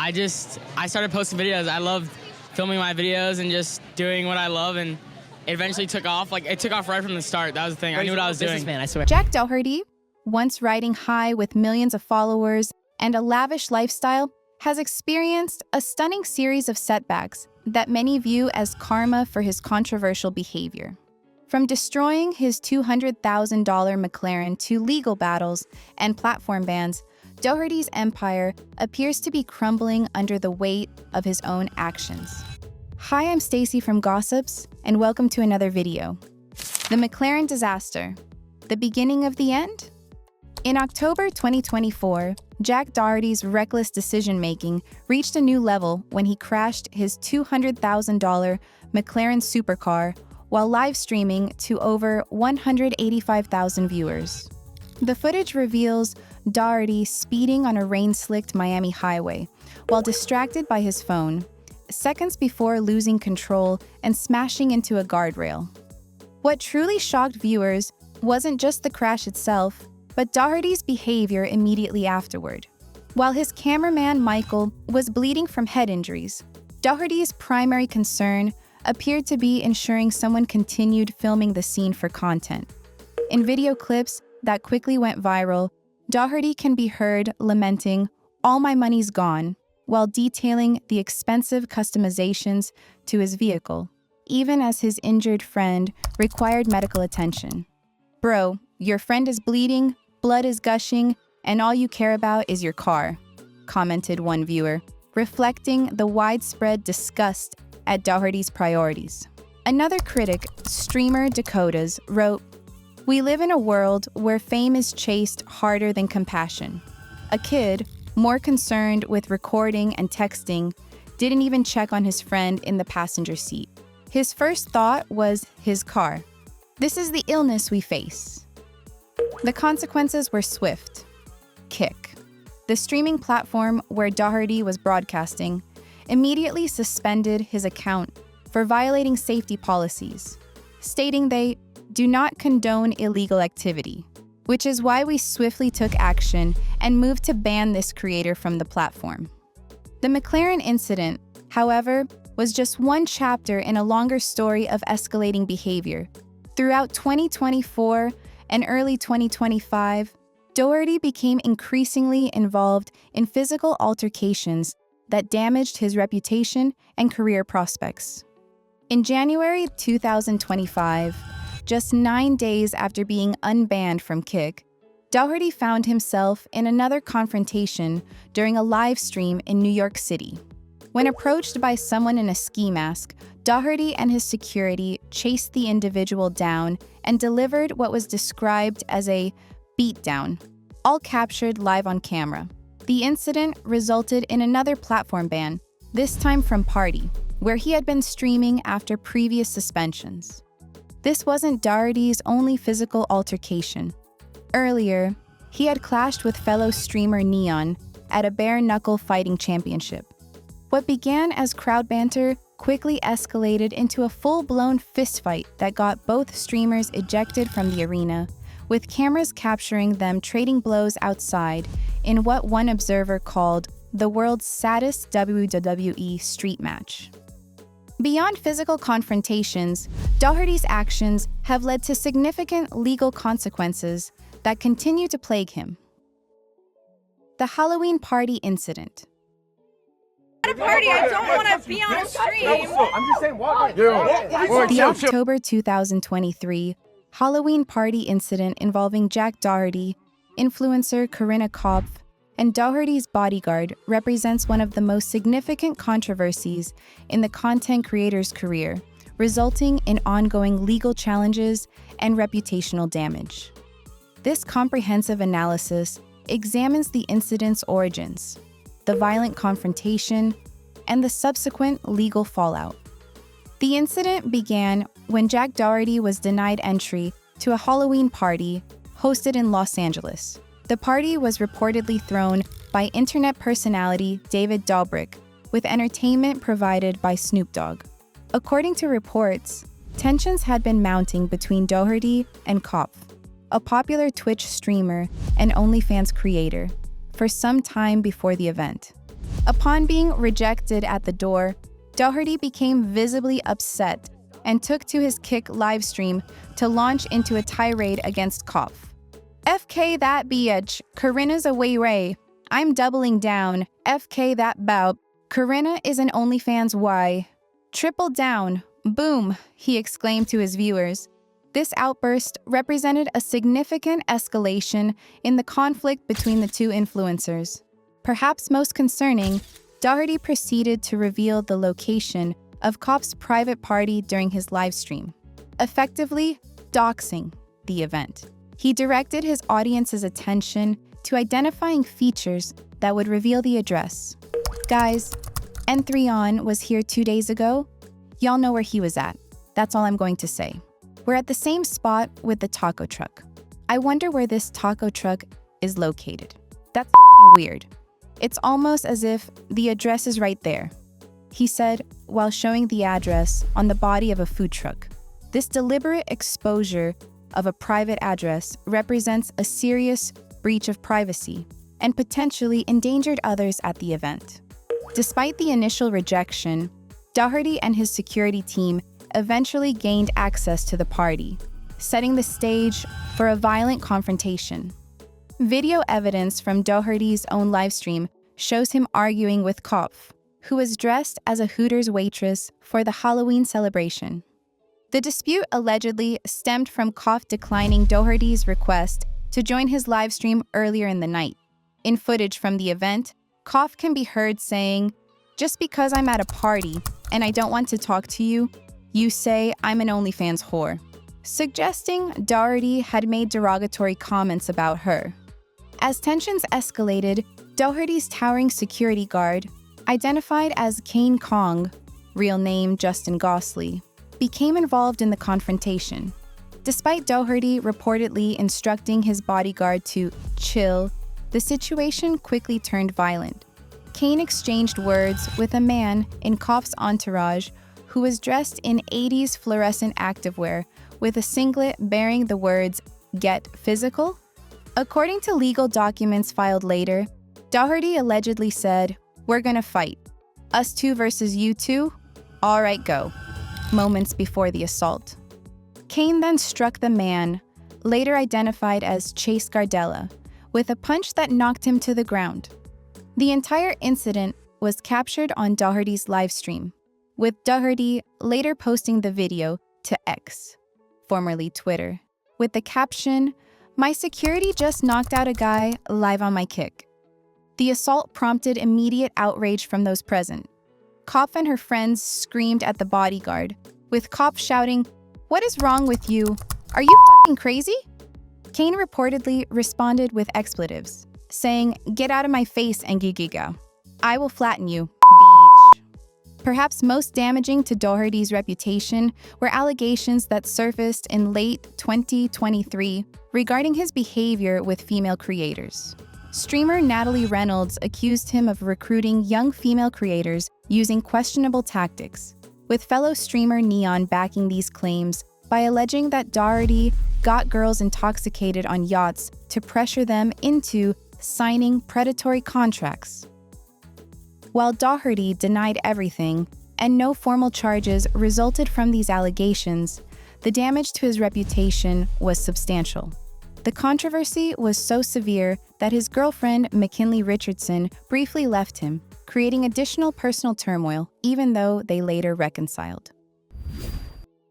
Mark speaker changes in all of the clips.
Speaker 1: I started posting videos. I loved filming my videos and just doing what I love, and it eventually took off. Like, it took off right from the start. That was the thing. I knew what I was doing.
Speaker 2: Man, I swear.
Speaker 3: Jack Doherty, once riding high with millions of followers and a lavish lifestyle, has experienced a stunning series of setbacks that many view as karma for his controversial behavior. From destroying his $200,000 McLaren to legal battles and platform bans, Doherty's empire appears to be crumbling under the weight of his own actions. Hi, I'm Stacy from Gossips, and welcome to another video. The McLaren disaster, the beginning of the end? In October 2024, Jack Doherty's reckless decision-making reached a new level when he crashed his $200,000 McLaren supercar while live streaming to over 185,000 viewers. The footage reveals Doherty speeding on a rain-slicked Miami highway while distracted by his phone, seconds before losing control and smashing into a guardrail. What truly shocked viewers wasn't just the crash itself, but Doherty's behavior immediately afterward. While his cameraman Michael was bleeding from head injuries, Doherty's primary concern appeared to be ensuring someone continued filming the scene for content. In video clips that quickly went viral, Doherty can be heard lamenting, "All my money's gone," while detailing the expensive customizations to his vehicle, even as his injured friend required medical attention. "Bro, your friend is bleeding, blood is gushing, and all you care about is your car," commented one viewer, reflecting the widespread disgust at Doherty's priorities. Another critic, streamer Dakotas, wrote, "We live in a world where fame is chased harder than compassion. A kid, more concerned with recording and texting, didn't even check on his friend in the passenger seat. His first thought was his car. This is the illness we face." The consequences were swift. Kick, the streaming platform where Doherty was broadcasting, immediately suspended his account for violating safety policies, stating they do not condone illegal activity, which is why we swiftly took action and moved to ban this creator from the platform. The McLaren incident, however, was just one chapter in a longer story of escalating behavior. Throughout 2024 and early 2025, Doherty became increasingly involved in physical altercations that damaged his reputation and career prospects. In January 2025, just 9 days after being unbanned from Kick, Doherty found himself in another confrontation during a live stream in New York City. When approached by someone in a ski mask, Doherty and his security chased the individual down and delivered what was described as a beatdown, all captured live on camera. The incident resulted in another platform ban, this time from Party, where he had been streaming after previous suspensions. This wasn't Doherty's only physical altercation. Earlier, he had clashed with fellow streamer Neon at a bare-knuckle fighting championship. What began as crowd banter quickly escalated into a full-blown fistfight that got both streamers ejected from the arena, with cameras capturing them trading blows outside in what one observer called the world's saddest WWE street match. Beyond physical confrontations, Doherty's actions have led to significant legal consequences that continue to plague him. The Halloween party incident.
Speaker 4: At a party, I don't want to be on a stream.
Speaker 5: I'm just saying, walk.
Speaker 3: The October 2023 Halloween party incident involving Jack Doherty, influencer Corinna Kopf, and Doherty's bodyguard represents one of the most significant controversies in the content creator's career, resulting in ongoing legal challenges and reputational damage. This comprehensive analysis examines the incident's origins, the violent confrontation, and the subsequent legal fallout. The incident began when Jack Doherty was denied entry to a Halloween party hosted in Los Angeles. The party was reportedly thrown by internet personality David Dobrik, with entertainment provided by Snoop Dogg. According to reports, tensions had been mounting between Doherty and Kopf, a popular Twitch streamer and OnlyFans creator, for some time before the event. Upon being rejected at the door, Doherty became visibly upset and took to his Kick livestream to launch into a tirade against Kopf. FK that bitch, Corinna's a way ray. I'm doubling down. FK that bout. Corinna is an OnlyFans Y. Triple down. Boom, he exclaimed to his viewers. This outburst represented a significant escalation in the conflict between the two influencers. Perhaps most concerning, Doherty proceeded to reveal the location of Kopf's private party during his livestream, effectively doxing the event. He directed his audience's attention to identifying features that would reveal the address. Guys, N3On was here 2 days ago. Y'all know where he was at. That's all I'm going to say. We're at the same spot with the taco truck. I wonder where this taco truck is located. That's f***ing weird. It's almost as if the address is right there, he said while showing the address on the body of a food truck. This deliberate exposure of a private address represents a serious breach of privacy and potentially endangered others at the event. Despite the initial rejection, Doherty and his security team eventually gained access to the party, setting the stage for a violent confrontation. Video evidence from Doherty's own livestream shows him arguing with Kopf, who was dressed as a Hooters waitress for the Halloween celebration. The dispute allegedly stemmed from Kopf declining Doherty's request to join his livestream earlier in the night. In footage from the event, Kopf can be heard saying, "Just because I'm at a party and I don't want to talk to you, you say I'm an OnlyFans whore," suggesting Doherty had made derogatory comments about her. As tensions escalated, Doherty's towering security guard, identified as Kane Kong, real name Justin Gosley, became involved in the confrontation. Despite Doherty reportedly instructing his bodyguard to chill, the situation quickly turned violent. Kane exchanged words with a man in Kopf's entourage who was dressed in 80s fluorescent activewear with a singlet bearing the words, "Get physical?" According to legal documents filed later, Doherty allegedly said, "We're gonna fight. Us two versus you two? All right, go," moments before the assault. Kane then struck the man, later identified as Chase Gardella, with a punch that knocked him to the ground. The entire incident was captured on Doherty's livestream, with Doherty later posting the video to X, formerly Twitter, with the caption, "My security just knocked out a guy live on my Kick." The assault prompted immediate outrage from those present. Kopf and her friends screamed at the bodyguard, with Kopf shouting, "What is wrong with you? Are you fucking crazy?" Kane reportedly responded with expletives, saying, "Get out of my face, Engigiga. I will flatten you, bitch." Perhaps most damaging to Doherty's reputation were allegations that surfaced in late 2023 regarding his behavior with female creators. Streamer Natalie Reynolds accused him of recruiting young female creators using questionable tactics, with fellow streamer Neon backing these claims by alleging that Doherty got girls intoxicated on yachts to pressure them into signing predatory contracts. While Doherty denied everything, and no formal charges resulted from these allegations, the damage to his reputation was substantial. The controversy was so severe that his girlfriend, McKinley Richardson, briefly left him, creating additional personal turmoil, even though they later reconciled.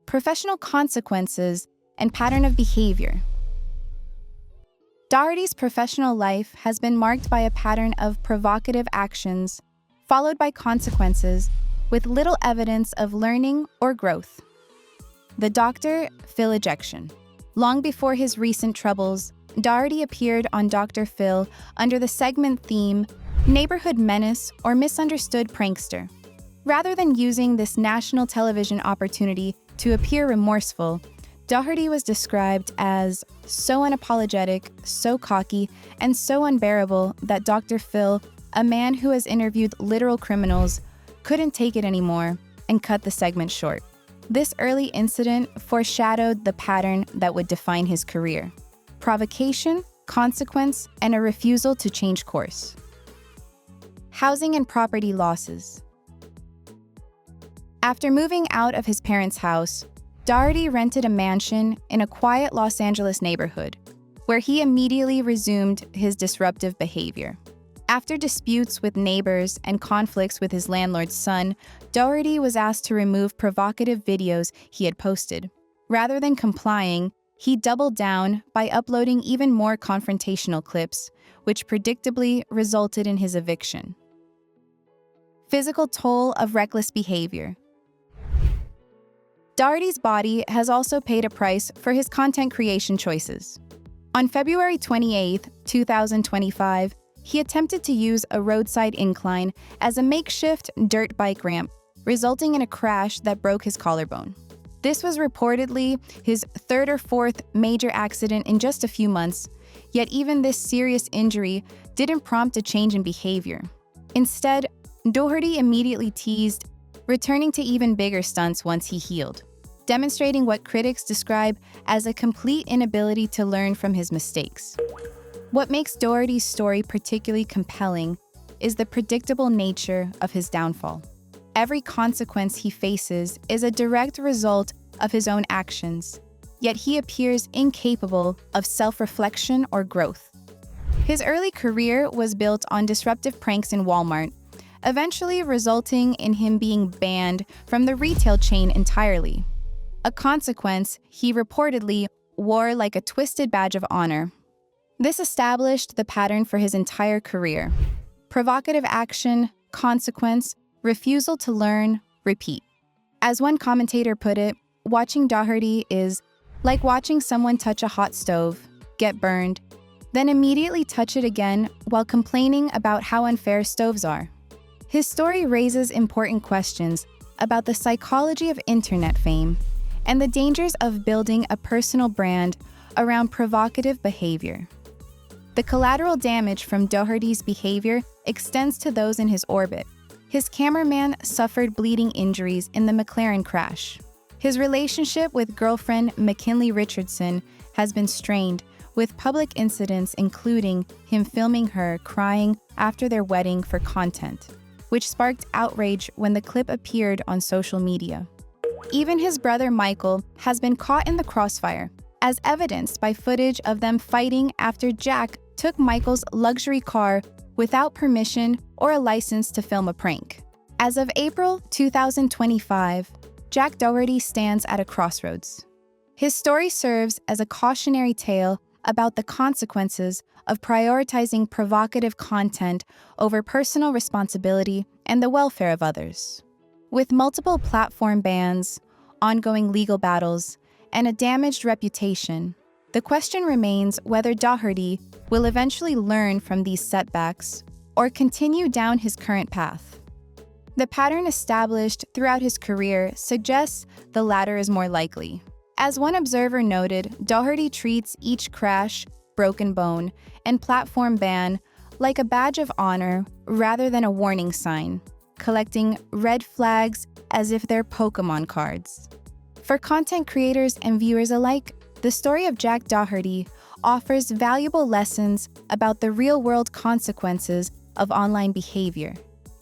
Speaker 3: Professional consequences and pattern of behavior. Doherty's professional life has been marked by a pattern of provocative actions, followed by consequences, with little evidence of learning or growth. The Dr. Phil ejection. Long before his recent troubles, Doherty appeared on Dr. Phil under the segment theme, Neighborhood Menace or Misunderstood Prankster. Rather than using this national television opportunity to appear remorseful, Doherty was described as so unapologetic, so cocky, and so unbearable that Dr. Phil, a man who has interviewed literal criminals, couldn't take it anymore and cut the segment short. This early incident foreshadowed the pattern that would define his career: provocation, consequence, and a refusal to change course. Housing and property losses. After moving out of his parents' house, Doherty rented a mansion in a quiet Los Angeles neighborhood, where he immediately resumed his disruptive behavior. After disputes with neighbors and conflicts with his landlord's son, Doherty was asked to remove provocative videos he had posted. Rather than complying, he doubled down by uploading even more confrontational clips, which predictably resulted in his eviction. Physical toll of reckless behavior. Doherty's body has also paid a price for his content creation choices. On February 28, 2025, he attempted to use a roadside incline as a makeshift dirt bike ramp, resulting in a crash that broke his collarbone. This was reportedly his third or fourth major accident in just a few months, yet even this serious injury didn't prompt a change in behavior. Instead, Doherty immediately teased returning to even bigger stunts once he healed, demonstrating what critics describe as a complete inability to learn from his mistakes. What makes Doherty's story particularly compelling is the predictable nature of his downfall. Every consequence he faces is a direct result of his own actions, yet he appears incapable of self-reflection or growth. His early career was built on disruptive pranks in Walmart, eventually resulting in him being banned from the retail chain entirely. A consequence he reportedly wore like a twisted badge of honor. This established the pattern for his entire career. Provocative action, consequence, refusal to learn, repeat. As one commentator put it, watching Doherty is like watching someone touch a hot stove, get burned, then immediately touch it again while complaining about how unfair stoves are. His story raises important questions about the psychology of internet fame and the dangers of building a personal brand around provocative behavior. The collateral damage from Doherty's behavior extends to those in his orbit. His cameraman suffered bleeding injuries in the McLaren crash. His relationship with girlfriend McKinley Richardson has been strained, with public incidents including him filming her crying after their wedding for content, which sparked outrage when the clip appeared on social media. Even his brother Michael has been caught in the crossfire, as evidenced by footage of them fighting after Jack took Michael's luxury car without permission or a license to film a prank. As of April 2025, Jack Doherty stands at a crossroads. His story serves as a cautionary tale about the consequences of prioritizing provocative content over personal responsibility and the welfare of others. With multiple platform bans, ongoing legal battles, and a damaged reputation, the question remains whether Doherty will eventually learn from these setbacks or continue down his current path. The pattern established throughout his career suggests the latter is more likely. As one observer noted, Doherty treats each crash, broken bone, and platform ban like a badge of honor rather than a warning sign, collecting red flags as if they're Pokemon cards. For content creators and viewers alike, the story of Jack Doherty offers valuable lessons about the real-world consequences of online behavior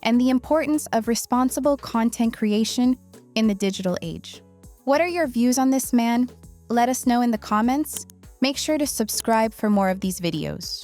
Speaker 3: and the importance of responsible content creation in the digital age. What are your views on this man? Let us know in the comments. Make sure to subscribe for more of these videos.